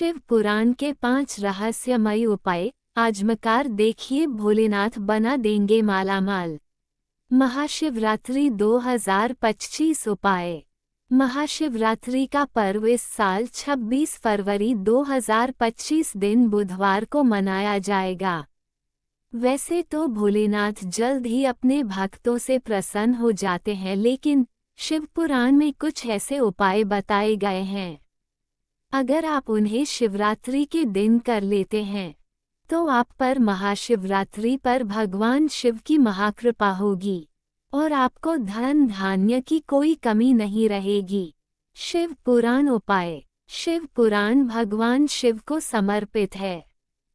शिव पुराण के 5 रहस्यमयी उपाय आजमाकर देखिए, भोलेनाथ बना देंगे मालामाल। महाशिवरात्रि 2025 उपाय। महाशिवरात्रि का पर्व इस साल 26 फरवरी 2025 दिन बुधवार को मनाया जाएगा। वैसे तो भोलेनाथ जल्द ही अपने भक्तों से प्रसन्न हो जाते हैं, लेकिन शिव पुराण में कुछ ऐसे उपाय बताए गए हैं, अगर आप उन्हें शिवरात्रि के दिन कर लेते हैं तो आप पर महाशिवरात्रि पर भगवान शिव की महाकृपा होगी और आपको धन धान्य की कोई कमी नहीं रहेगी। शिव पुराण उपाय। शिव पुराण भगवान शिव को समर्पित है।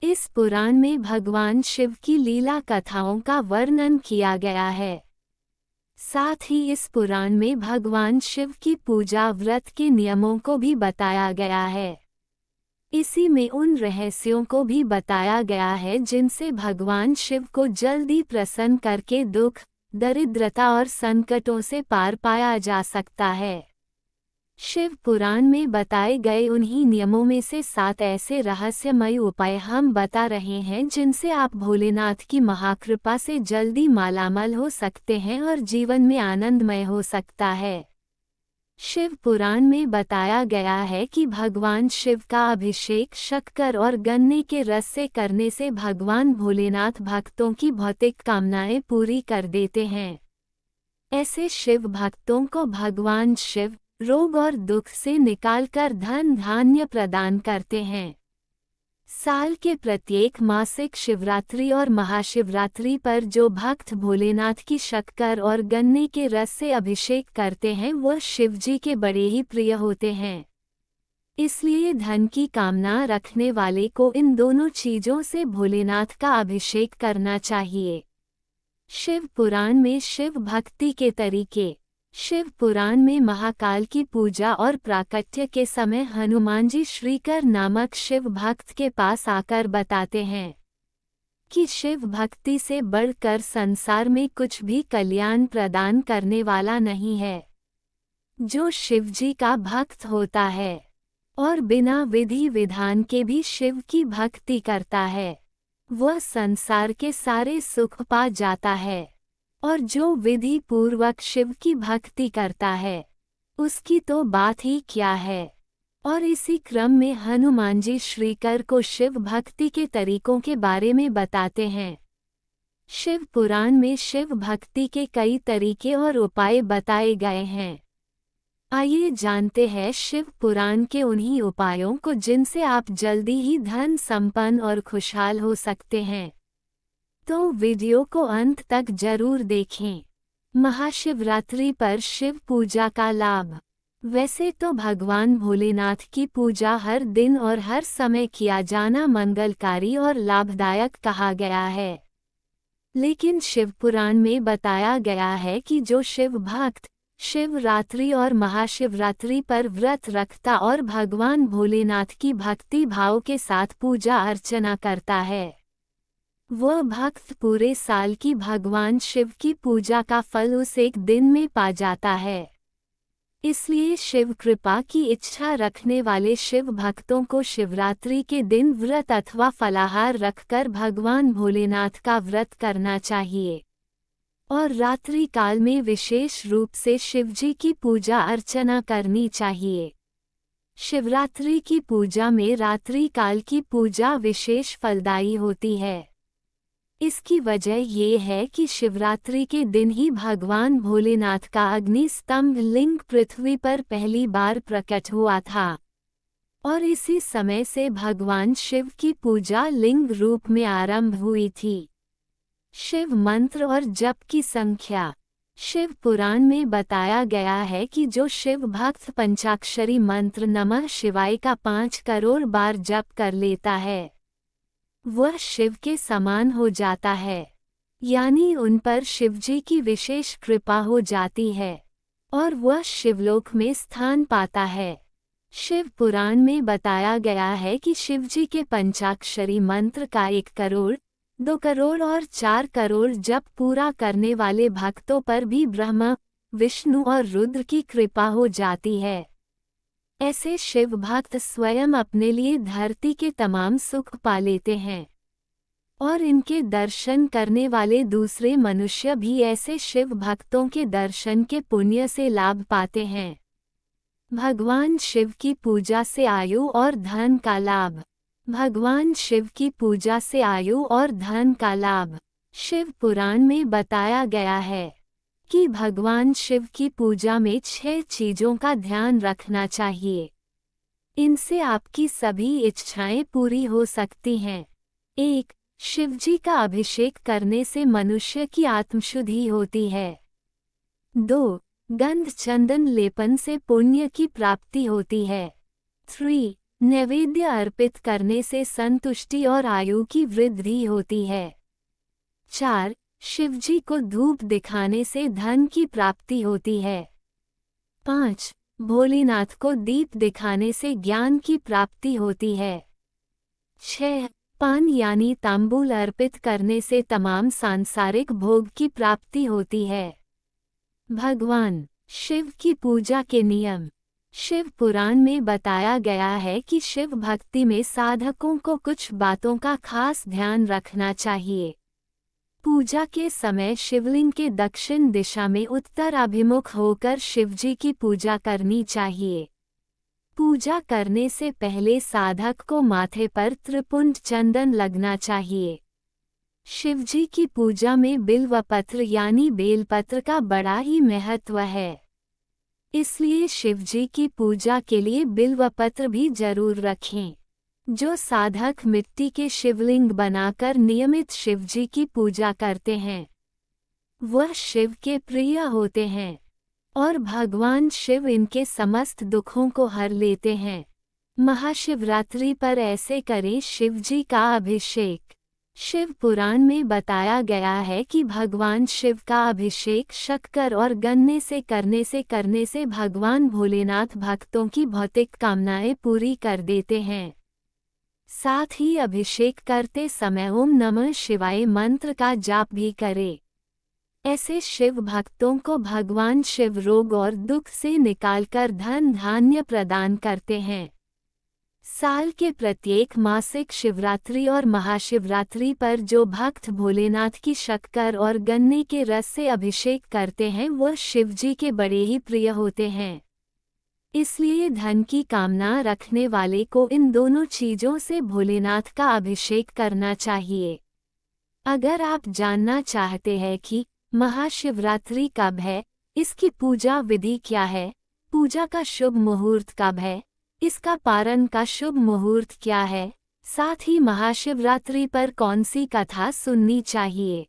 इस पुराण में भगवान शिव की लीला कथाओं का वर्णन किया गया है। साथ ही इस पुराण में भगवान शिव की पूजा व्रत के नियमों को भी बताया गया है। इसी में उन रहस्यों को भी बताया गया है जिनसे भगवान शिव को जल्दी प्रसन्न करके दुख, दरिद्रता और संकटों से पार पाया जा सकता है। शिव पुराण में बताए गए उन्हीं नियमों में से 7 ऐसे रहस्यमय उपाय हम बता रहे हैं जिनसे आप भोलेनाथ की महाकृपा से जल्दी मालामाल हो सकते हैं और जीवन में आनंदमय हो सकता है। शिव पुराण में बताया गया है कि भगवान शिव का अभिषेक शक्कर और गन्ने के रस से करने से भगवान भोलेनाथ भक्तों की भौतिक कामनाएं पूरी कर देते हैं। ऐसे शिव भक्तों को भगवान शिव रोग और दुख से निकालकर धन धान्य प्रदान करते हैं। साल के प्रत्येक मासिक शिवरात्रि और महाशिवरात्रि पर जो भक्त भोलेनाथ की शक्कर और गन्ने के रस से अभिषेक करते हैं वह शिवजी के बड़े ही प्रिय होते हैं। इसलिए धन की कामना रखने वाले को इन दोनों चीजों से भोलेनाथ का अभिषेक करना चाहिए। शिव पुराण में शिव भक्ति के तरीके। शिव पुराण में महाकाल की पूजा और प्राकट्य के समय हनुमान जी श्रीकर नामक शिव भक्त के पास आकर बताते हैं कि शिव भक्ति से बढ़कर संसार में कुछ भी कल्याण प्रदान करने वाला नहीं है। जो शिवजी का भक्त होता है और बिना विधि विधान के भी शिव की भक्ति करता है वह संसार के सारे सुख पा जाता है, और जो विधि पूर्वक शिव की भक्ति करता है उसकी तो बात ही क्या है। और इसी क्रम में हनुमान जी श्रीकर को शिव भक्ति के तरीकों के बारे में बताते हैं। शिव पुराण में शिव भक्ति के कई तरीके और उपाय बताए गए हैं। आइए जानते हैं शिव पुराण के उन्हीं उपायों को जिनसे आप जल्दी ही धन संपन्न और खुशहाल हो सकते हैं। तो वीडियो को अंत तक जरूर देखें। महाशिवरात्रि पर शिव पूजा का लाभ। वैसे तो भगवान भोलेनाथ की पूजा हर दिन और हर समय किया जाना मंगलकारी और लाभदायक कहा गया है, लेकिन शिव पुराण में बताया गया है कि जो शिव भक्त शिवरात्रि और महाशिवरात्रि पर व्रत रखता और भगवान भोलेनाथ की भक्ति भाव के साथ पूजा अर्चना करता है वह भक्त पूरे साल की भगवान शिव की पूजा का फल उस एक दिन में पा जाता है। इसलिए शिव कृपा की इच्छा रखने वाले शिव भक्तों को शिवरात्रि के दिन व्रत अथवा फलाहार रखकर भगवान भोलेनाथ का व्रत करना चाहिए और रात्रि काल में विशेष रूप से शिवजी की पूजा अर्चना करनी चाहिए। शिवरात्रि की पूजा में रात्रि काल की पूजा विशेष फलदायी होती है। इसकी वजह ये है कि शिवरात्रि के दिन ही भगवान भोलेनाथ का अग्नि स्तंभ लिंग पृथ्वी पर पहली बार प्रकट हुआ था और इसी समय से भगवान शिव की पूजा लिंग रूप में आरंभ हुई थी। शिव मंत्र और जप की संख्या। शिव पुराण में बताया गया है कि जो शिव भक्त पंचाक्षरी मंत्र नमः शिवाय का 5 करोड़ बार जप कर लेता है वह शिव के समान हो जाता है, यानी उन पर शिवजी की विशेष कृपा हो जाती है और वह शिवलोक में स्थान पाता है। शिव पुराण में बताया गया है कि शिवजी के पंचाक्षरी मंत्र का 1 करोड़, 2 करोड़ और 4 करोड़ जप पूरा करने वाले भक्तों पर भी ब्रह्मा, विष्णु और रुद्र की कृपा हो जाती है। ऐसे शिव भक्त स्वयं अपने लिए धरती के तमाम सुख पा लेते हैं और इनके दर्शन करने वाले दूसरे मनुष्य भी ऐसे शिव भक्तों के दर्शन के पुण्य से लाभ पाते हैं। भगवान शिव की पूजा से आयु और धन का लाभ। भगवान शिव की पूजा से आयु और धन का लाभ। शिव पुराण में बताया गया है कि भगवान शिव की पूजा में 6 चीजों का ध्यान रखना चाहिए। इनसे आपकी सभी इच्छाएं पूरी हो सकती हैं। 1. शिवजी का अभिषेक करने से मनुष्य की आत्मशुद्धि होती है। 2. गंध चंदन लेपन से पुण्य की प्राप्ति होती है। 3. नैवेद्य अर्पित करने से संतुष्टि और आयु की वृद्धि होती है। 4. शिवजी को धूप दिखाने से धन की प्राप्ति होती है। 5. भोलेनाथ को दीप दिखाने से ज्ञान की प्राप्ति होती है। 6. पान यानी तांबूल अर्पित करने से तमाम सांसारिक भोग की प्राप्ति होती है। भगवान शिव की पूजा के नियम। शिव पुराण में बताया गया है कि शिव भक्ति में साधकों को कुछ बातों का खास ध्यान रखना चाहिए। पूजा के समय शिवलिंग के दक्षिण दिशा में उत्तर अभिमुख होकर शिवजी की पूजा करनी चाहिए। पूजा करने से पहले साधक को माथे पर त्रिपुंड चंदन लगना चाहिए। शिवजी की पूजा में बिल्वपत्र यानी बेलपत्र का बड़ा ही महत्व है। इसलिए शिवजी की पूजा के लिए बिल्वपत्र भी जरूर रखें। जो साधक मिट्टी के शिवलिंग बनाकर नियमित शिवजी की पूजा करते हैं वह शिव के प्रिय होते हैं और भगवान शिव इनके समस्त दुखों को हर लेते हैं। महाशिवरात्रि पर ऐसे करें शिवजी का अभिषेक। शिव पुराण में बताया गया है कि भगवान शिव का अभिषेक शक्कर और गन्ने से करने से भगवान भोलेनाथ भक्तों की भौतिक कामनाएं पूरी कर देते हैं। साथ ही अभिषेक करते समय ओम नमः शिवाय मंत्र का जाप भी करें। ऐसे शिव भक्तों को भगवान शिव रोग और दुख से निकालकर धन धान्य प्रदान करते हैं। साल के प्रत्येक मासिक शिवरात्रि और महाशिवरात्रि पर जो भक्त भोलेनाथ की शक्कर और गन्ने के रस से अभिषेक करते हैं वह शिवजी के बड़े ही प्रिय होते हैं। इसलिए धन की कामना रखने वाले को इन दोनों चीजों से भोलेनाथ का अभिषेक करना चाहिए। अगर आप जानना चाहते हैं कि महाशिवरात्रि कब है, इसकी पूजा विधि क्या है, पूजा का शुभ मुहूर्त कब है, इसका पारण का शुभ मुहूर्त क्या है, साथ ही महाशिवरात्रि पर कौन सी कथा सुननी चाहिए,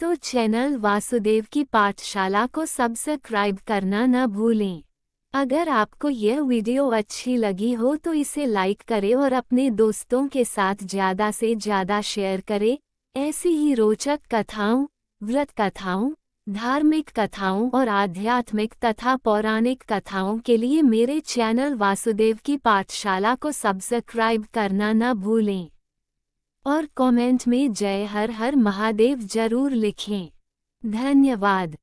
तो चैनल वासुदेव की पाठशाला को सब्सक्राइब करना न भूलें। अगर आपको यह वीडियो अच्छी लगी हो तो इसे लाइक करें और अपने दोस्तों के साथ ज़्यादा से ज़्यादा शेयर करें। ऐसी ही रोचक कथाओं, व्रत कथाओं, धार्मिक कथाओं और आध्यात्मिक तथा पौराणिक कथाओं के लिए मेरे चैनल वासुदेव की पाठशाला को सब्सक्राइब करना न भूलें और कमेंट में जय हर हर महादेव जरूर लिखें। धन्यवाद।